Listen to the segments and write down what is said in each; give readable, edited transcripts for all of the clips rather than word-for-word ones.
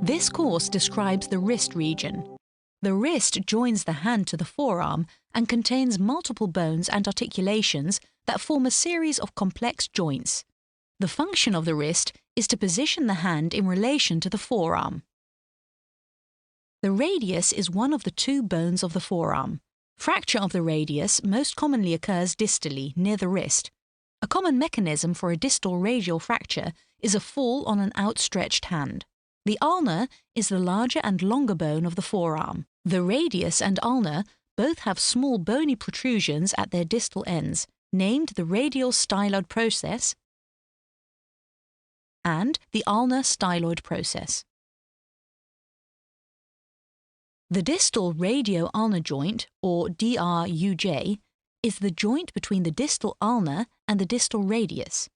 This course describes the wrist region. The wrist joins the hand to the forearm and contains multiple bones and articulations that form a series of complex joints. The function of the wrist is to position the hand in relation to the forearm. The radius is one of the two bones of the forearm. Fracture of the radius most commonly occurs distally, near the wrist. A common mechanism for a distal radial fracture is a fall on an outstretched hand. The ulna is the larger and longer bone of the forearm. The radius and ulna both have small bony protrusions at their distal ends, named the radial styloid process and the ulnar styloid process. The distal radio-ulnar joint, or DRUJ, is the joint between the distal ulna and the distal radius.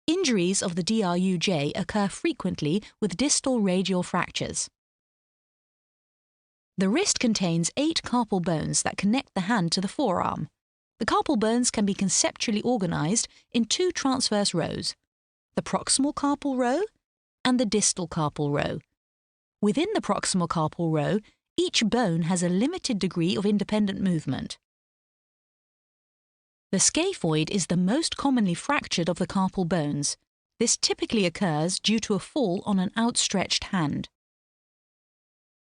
Injuries of the DRUJ occur frequently with distal radial fractures. The wrist contains 8 carpal bones that connect the hand to the forearm. The carpal bones can be conceptually organized in 2 transverse rows, the proximal carpal row and the distal carpal row. Within the proximal carpal row, each bone has a limited degree of independent movement. The scaphoid is the most commonly fractured of the carpal bones. This typically occurs due to a fall on an outstretched hand.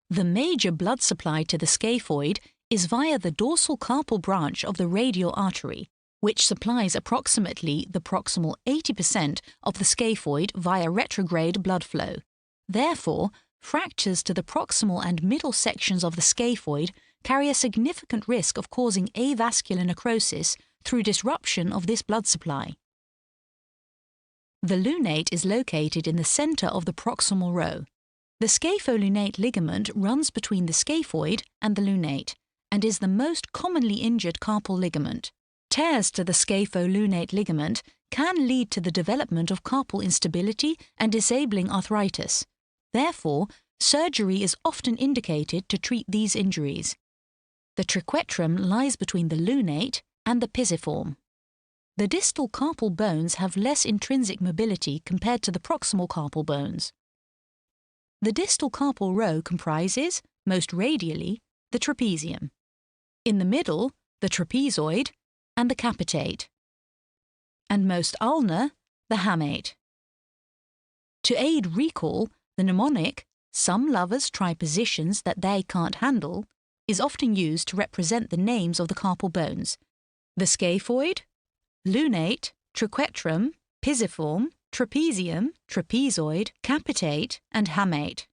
The major blood supply to the scaphoid is via the dorsal carpal branch of the radial artery, which supplies approximately the proximal 80% of the scaphoid via retrograde blood flow. Therefore, fractures to the proximal and middle sections of the scaphoid carry a significant risk of causing avascular necrosis through disruption of this blood supply. The lunate is located in the center of the proximal row. The scapholunate ligament runs between the scaphoid and the lunate and is the most commonly injured carpal ligament. Tears to the scapholunate ligament can lead to the development of carpal instability and disabling arthritis. Therefore, surgery is often indicated to treat these injuries. The triquetrum lies between the lunate and the pisiform. The distal carpal bones have less intrinsic mobility compared to the proximal carpal bones. The distal carpal row comprises, most radially, the trapezium. In the middle, the trapezoid and the capitate. And most ulnar, the hamate. To aid recall, the mnemonic, "Some lovers try positions that they can't handle," is often used to represent the names of the carpal bones: the scaphoid, lunate, triquetrum, pisiform, trapezium, trapezoid, capitate, and hamate.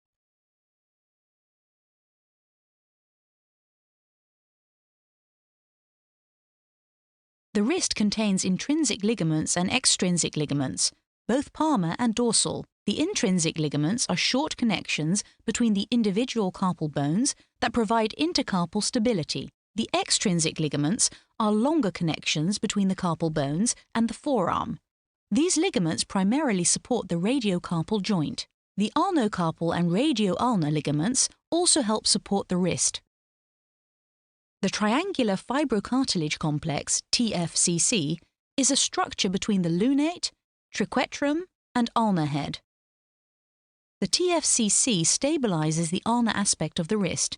The wrist contains intrinsic ligaments and extrinsic ligaments, both palmar and dorsal. The intrinsic ligaments are short connections between the individual carpal bones that provide intercarpal stability. The extrinsic ligaments are longer connections between the carpal bones and the forearm. These ligaments primarily support the radiocarpal joint. The ulnocarpal and radioulnar ligaments also help support the wrist. The triangular fibrocartilage complex, TFCC, is a structure between the lunate, triquetrum, and ulnar head. The TFCC stabilizes the ulnar aspect of the wrist.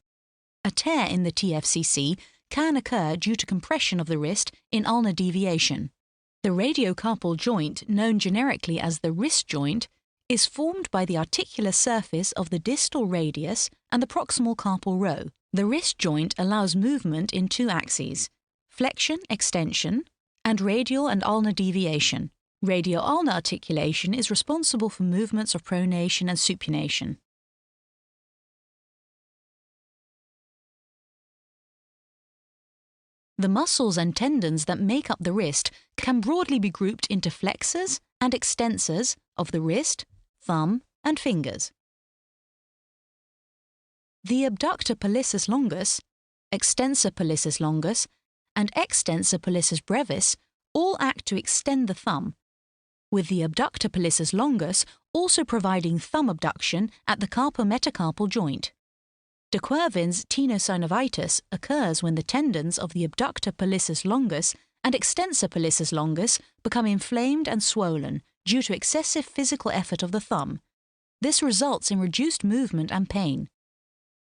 A tear in the TFCC can occur due to compression of the wrist in ulnar deviation. The radiocarpal joint, known generically as the wrist joint, is formed by the articular surface of the distal radius and the proximal carpal row. The wrist joint allows movement in 2 axes: flexion, extension, and radial and ulnar deviation. Radio-ulnar articulation is responsible for movements of pronation and supination. The muscles and tendons that make up the wrist can broadly be grouped into flexors and extensors of the wrist, thumb, and fingers. The abductor pollicis longus, extensor pollicis longus, and extensor pollicis brevis all act to extend the thumb, with the abductor pollicis longus also providing thumb abduction at the carpometacarpal joint. De Quervain's tenosynovitis occurs when the tendons of the abductor pollicis longus and extensor pollicis longus become inflamed and swollen due to excessive physical effort of the thumb. This results in reduced movement and pain.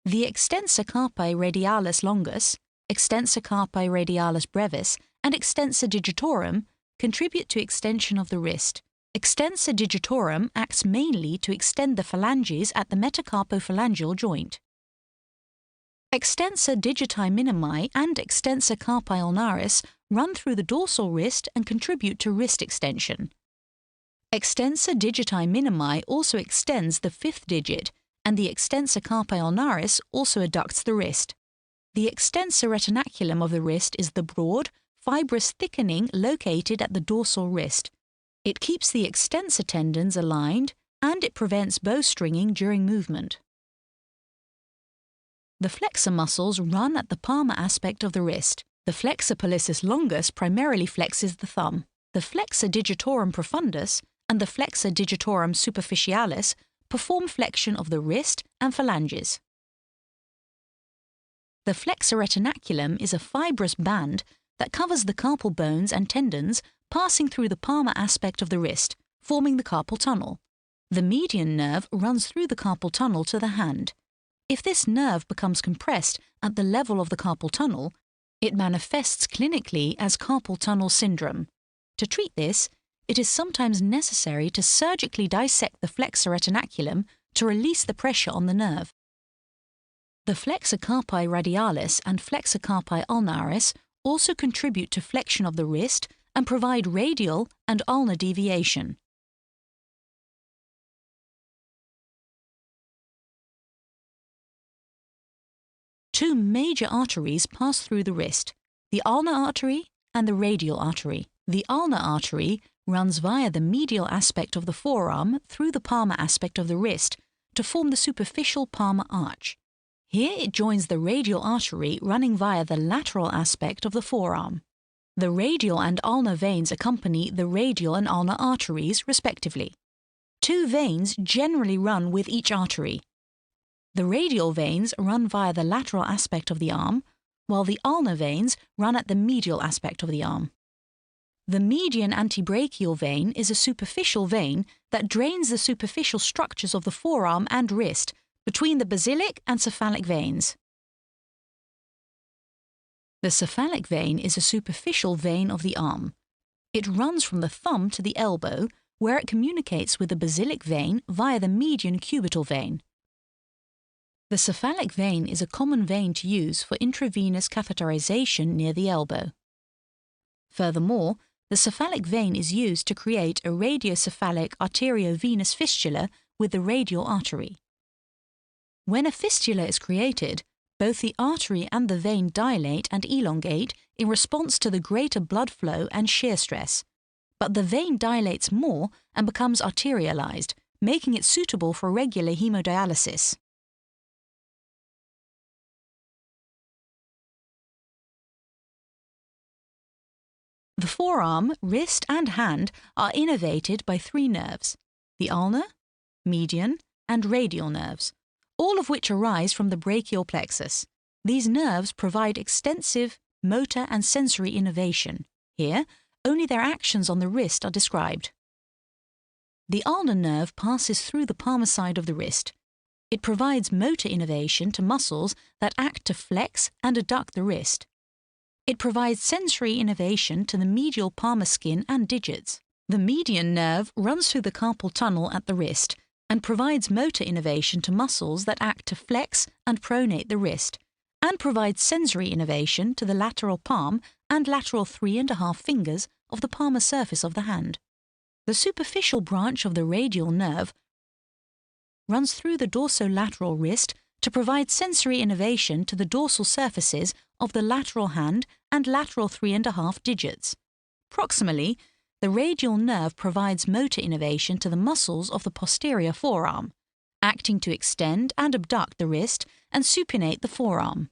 The extensor carpi radialis longus, extensor carpi radialis brevis, and extensor digitorum contribute to extension of the wrist. Extensor digitorum acts mainly to extend the phalanges at the metacarpophalangeal joint. Extensor digiti minimi and extensor carpi ulnaris run through the dorsal wrist and contribute to wrist extension. Extensor digiti minimi also extends the fifth digit, and the extensor carpi ulnaris also adducts the wrist. The extensor retinaculum of the wrist is the broad, fibrous thickening located at the dorsal wrist. It keeps the extensor tendons aligned and it prevents bowstringing during movement. The flexor muscles run at the palmar aspect of the wrist. The flexor pollicis longus primarily flexes the thumb. The flexor digitorum profundus and the flexor digitorum superficialis perform flexion of the wrist and phalanges. The flexor retinaculum is a fibrous band that covers the carpal bones and tendons passing through the palmar aspect of the wrist, forming the carpal tunnel. The median nerve runs through the carpal tunnel to the hand. If this nerve becomes compressed at the level of the carpal tunnel, it manifests clinically as carpal tunnel syndrome. To treat this, it is sometimes necessary to surgically dissect the flexor retinaculum to release the pressure on the nerve. The flexor carpi radialis and flexor carpi ulnaris also contribute to flexion of the wrist and provide radial and ulnar deviation. Two major arteries pass through the wrist, the ulnar artery and the radial artery. The ulnar artery runs via the medial aspect of the forearm through the palmar aspect of the wrist to form the superficial palmar arch. Here it joins the radial artery running via the lateral aspect of the forearm. The radial and ulnar veins accompany the radial and ulnar arteries, respectively. Two veins generally run with each artery. The radial veins run via the lateral aspect of the arm, while the ulnar veins run at the medial aspect of the arm. The median antebrachial vein is a superficial vein that drains the superficial structures of the forearm and wrist between the basilic and cephalic veins. The cephalic vein is a superficial vein of the arm. It runs from the thumb to the elbow, where it communicates with the basilic vein via the median cubital vein. The cephalic vein is a common vein to use for intravenous catheterization near the elbow. Furthermore, the cephalic vein is used to create a radiocephalic arteriovenous fistula with the radial artery. When a fistula is created, both the artery and the vein dilate and elongate in response to the greater blood flow and shear stress, but the vein dilates more and becomes arterialized, making it suitable for regular hemodialysis. The forearm, wrist, and hand are innervated by three nerves: the ulnar, median, and radial nerves, all of which arise from the brachial plexus. These nerves provide extensive motor and sensory innervation. Here, only their actions on the wrist are described. The ulnar nerve passes through the palmar side of the wrist. It provides motor innervation to muscles that act to flex and adduct the wrist. It provides sensory innervation to the medial palmar skin and digits. The median nerve runs through the carpal tunnel at the wrist and provides motor innervation to muscles that act to flex and pronate the wrist, and provides sensory innervation to the lateral palm and lateral 3½ fingers of the palmar surface of the hand. The superficial branch of the radial nerve runs through the dorsolateral wrist to provide sensory innervation to the dorsal surfaces of the lateral hand and lateral 3½ digits. Proximally, the radial nerve provides motor innervation to the muscles of the posterior forearm, acting to extend and abduct the wrist and supinate the forearm.